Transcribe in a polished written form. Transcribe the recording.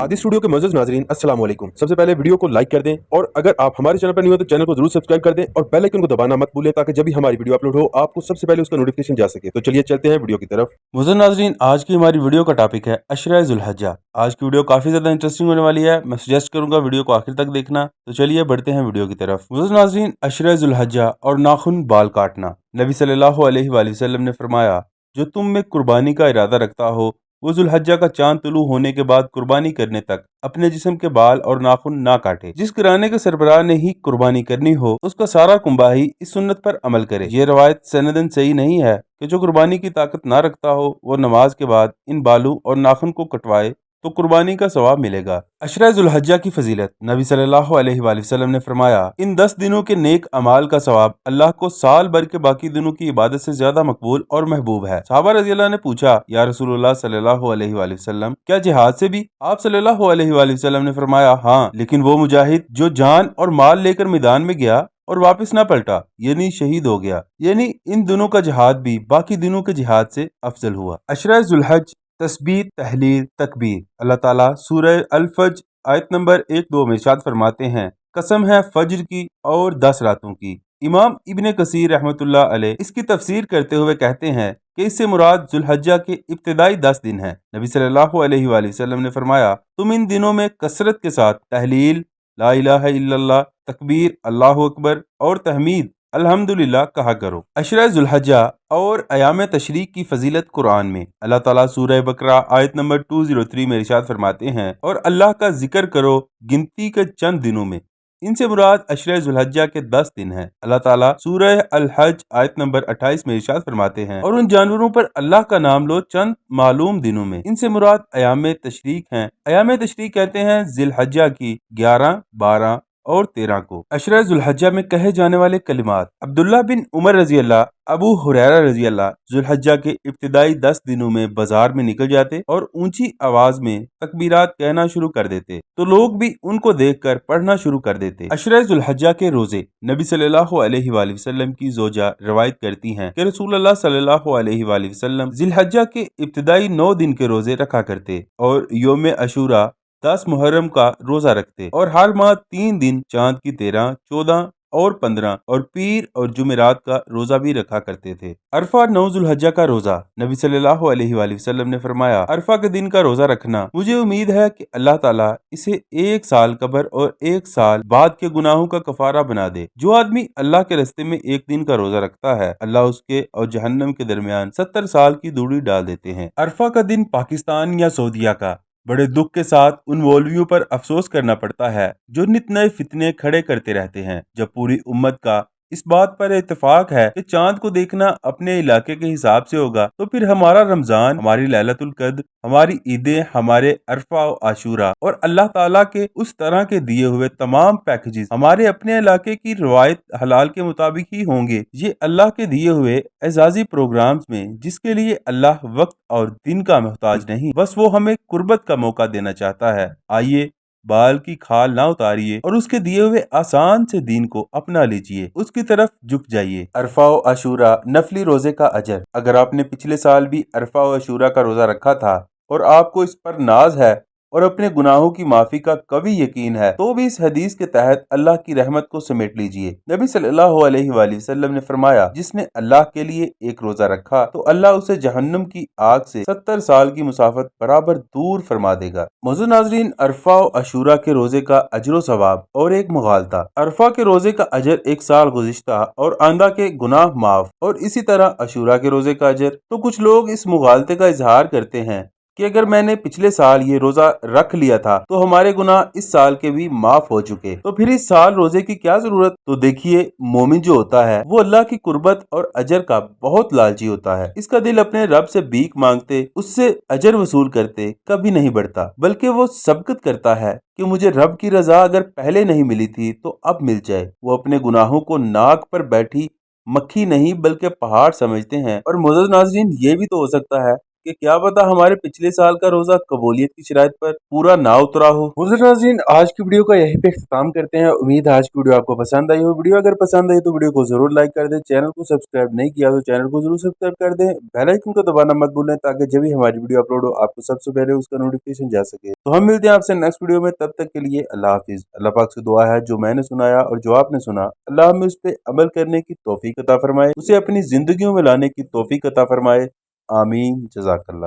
आदि स्टूडियो के मौजूद नाजरीन अस्सलाम वालेकुम। सबसे पहले वीडियो को लाइक कर दें और अगर आप हमारे चैनल पर नहीं हो तो चैनल को जरूर सब्सक्राइब कर दें और बेल आइकन को दबाना मत भूलें ताकि जब भी हमारी वीडियो अपलोड हो आपको सबसे पहले उसका नोटिफिकेशन जा सके। तो चलिए चलते हैं वीडियो की तरफ। मौजूद नाजरीन, आज की हमारी वीडियो का टॉपिक है अशरा ज़ुल्हज्जा। आज की वीडियो काफ़ी ज़्यादा इंटरेस्टिंग होने वाली है। मैं सजेस्ट करूंगा वीडियो को आखिर तक देखना। तो चलिए बढ़ते हैं वीडियो की तरफ। मौजूद नाजरीन, अशरा ज़ुल्हज्जा और नाखून बाल काटना। नबी सल्लल्लाहु अलैहि वसल्लम ने फरमाया, जो तुम में कुर्बानी का इरादा रखता हो वो ज़ुल्हज्जा का चांद तुलू होने के बाद कुर्बानी करने तक अपने जिस्म के बाल और नाखून ना काटे। जिस घराने के सरबराह ने ही कुर्बानी करनी हो उसका सारा कुंबा ही इस सुन्नत पर अमल करे। ये रवायत सनदन सही नहीं है कि जो कुर्बानी की ताकत ना रखता हो वो नमाज के बाद इन बालों और नाखून को कटवाए तो कुर्बानी का सवाब मिलेगा। अशरा ज़ुल्हज्जा की फजीलत। नबी सल्लल्लाहु अलैहि वसल्लम ने फरमाया, इन 10 दिनों के नेक अमाल का सवाब अल्लाह को साल भर के बाकी दिनों की इबादत से ज्यादा मकबूल और महबूब है। सहाबा रज़ी अल्लाह ने पूछा, या रसूलुल्लाह सल्लल्लाहु अलैहि वसल्लम, क्या जिहाद से भी? आप सल्लल्लाहु अलैहि वसल्लम ने फरमाया, हाँ, लेकिन वो मुजाहिद जो जान और माल लेकर मैदान में गया और वापस ना पलटा, यानी शहीद हो गया, यानी इन दिनों का जिहाद भी बाकी दिनों के जिहाद से अफजल हुआ। अशरा ज़ुल्हज्ज, तस्बीह, तहलील, तकबीर। अल्लाह ताला सूरह अल-फज्र आयत नंबर 1-2 में इरशाद फरमाते हैं, कसम है फज्र की और 10 रातों की। इमाम इब्ने कसीर रहमतुल्लाह अलैह इसकी तफसीर करते हुए कहते हैं कि इससे मुराद ज़ुल्हज्जा के इब्तिदाई 10 दिन हैं। नबी सल्लल्लाहु अलैहि वसल्लम ने फरमाया, तुम इन दिनों में कसरत के साथ तहलील, ला इलाहा इल्लल्लाह, तकबीर, अल्लाहु अकबर और तहमीद, अल्हम्दुलिल्लाह कहा करो। अशरा ज़ुल्हज्जा और अयाम तशरीक की फजीलत कुरान में अल्लाह ताला सूरह बकरा आयत नंबर 203 में इरशाद फरमाते हैं, और अल्लाह का जिक्र करो गिनती के चंद दिनों में। इनसे मुराद अशरा ज़ुल्हज्जा के 10 दिन हैं। अल्लाह ताला सूरह अल हज आयत नंबर 28 में इरशाद फरमाते हैं, और उन जानवरों पर अल्लाह का नाम लो चंद मालूम दिनों में। इनसे मुराद अयाम तशरीक हैं। अयाम तशरीक कहते हैं ज़िलहज्जा की 11, 12 और 13 को। अशरा ज़ुल्हज्जा में कहे जाने वाले कलिमात। अब्दुल्ला बिन उमर रजी अल्लाह, अबू हुरैरा रजी अल्लाह ज़ुल्हज्जा के इब्तिदाई 10 दिनों में बाजार में निकल जाते और ऊंची आवाज में तकबीरात कहना शुरू कर देते तो लोग भी उनको देखकर पढ़ना शुरू कर देते। अशरा ज़ुल्हज्जा के रोजे। नबी सल्लल्लाहु अलैहि वसल्लम की जोजा रवायत करती हैं कि रसूलुल्लाह सल्लल्लाहु अलैहि वसल्लम ज़िलहज्जा के इब्तिदाई 9 दिन के रोजे रखा करते और योम अशूरा 10 मुहर्रम का रोजा रखते और हर माह 3 दिन चांद की 13, 14 और 15 और पीर और जुमेरात का रोजा भी रखा करते थे। अरफा 9 ज़ुल्हज्जा का रोजा। नबी सल्लल्लाहु अलैहि वसल्लम ने फरमाया, अरफा के दिन का रोजा रखना मुझे उम्मीद है कि अल्लाह ताला इसे 1 साल कब्र और 1 साल बाद के गुनाहों का कफारा बना दे। जो आदमी अल्लाह के रास्ते में 1 दिन का रोजा रखता है अल्लाह उसके और जहन्नम के दरमियान 70 साल की दूरी डाल देते हैं। अरफा का दिन पाकिस्तान या सऊदीया का बड़े दुख के साथ उन मौलवियों पर अफसोस करना पड़ता है जो नित नए फितने खड़े करते रहते हैं। जब पूरी उम्मत का इस बात पर इत्तेफाक है कि चांद को देखना अपने इलाके के हिसाब से होगा, तो फिर हमारा रमजान, हमारी लैलतुल कद्र, हमारी ईदें, हमारे अरफा और आशूरा और अल्लाह ताला के उस तरह के दिए हुए तमाम पैकेजेस हमारे अपने इलाके की रवायत हलाल के मुताबिक ही होंगे। ये अल्लाह के दिए हुए एजाजी प्रोग्राम्स में जिसके लिए अल्लाह वक्त और दिन का मोहताज नहीं, बस वो हमें कुर्बत का मौका देना चाहता है। आइए बाल की खाल ना उतारिए और उसके दिए हुए आसान से दीन को अपना लीजिए, उसकी तरफ झुक जाइए। अरफा और अशूरा, नफली रोजे का अजर। अगर आपने पिछले साल भी अरफा और अशूरा का रोजा रखा था और आपको इस पर नाज है और अपने गुनाहों की माफी का कभी यकीन है, तो भी इस हदीस के तहत अल्लाह की रहमत को समेट लीजिए। नबी सल्लल्लाहु अलैहि वसल्लम ने फरमाया, जिसने अल्लाह के लिए एक रोजा रखा तो अल्लाह उसे जहन्नम की आग से 70 साल की मुसाफत बराबर दूर फरमा देगा। मौजूद नाजरीन, अरफा और अशूरा के रोजे का अजर सवाब और एक मुगालता। अरफा के रोजे का अजर 1 साल गुज़िश्ता और आंदा के गुनाह माफ, और इसी तरह अशूरा के रोजे का अजर। तो कुछ लोग इस मुगालते का इजहार करते हैं कि अगर मैंने पिछले साल ये रोजा रख लिया था तो हमारे गुनाह इस साल के भी माफ हो चुके, तो फिर इस साल रोजे की क्या जरूरत। तो देखिए, मोमिन जो होता है वो अल्लाह की कुर्बत और अजर का बहुत लालची होता है। इसका दिल अपने रब से भीख मांगते, उससे अजर वसूल करते कभी नहीं बढ़ता, बल्कि वो सबकत करता है कि मुझे रब की रजा अगर पहले नहीं मिली थी तो अब मिल जाए। वो अपने गुनाहों को नाक पर बैठी मक्खी नहीं बल्कि पहाड़ समझते हैं। और मौजूद नाजरीन, ये भी तो हो सकता है کہ کیا پتا ہمارے پچھلے سال کا روزہ قبولیت کی شرائط پر پورا نہ اترا ہو۔ معزز ناظرین، آج کی ویڈیو کا یہیں پہ اختتام کرتے ہیں۔ امید ہے آج کی ویڈیو آپ کو پسند آئی ہو۔ ویڈیو اگر پسند آئی تو ویڈیو کو ضرور لائک کر دیں، چینل کو سبسکرائب نہیں کیا تو چینل کو ضرور سبسکرائب کر دیں، بیل آئیکن کو دبانا مت بھولیں تاکہ جب بھی ہماری ویڈیو اپلوڈ ہو آپ کو سب سے پہلے اس کا نوٹیفکیشن جا سکے۔ تو ہم ملتے ہیں آپ سے نیکسٹ ویڈیو میں، تب تک کے لیے اللہ حافظ۔ اللہ پاک سے دعا ہے جو میں نے سنایا اور جو آپ نے سنا، اللہ ہمیں اس پہ عمل کرنے کی توفیق عطا فرمائے، اسے اپنی زندگیوں میں لانے کی توفیق عطا فرمائے، آمین، جزاک اللہ۔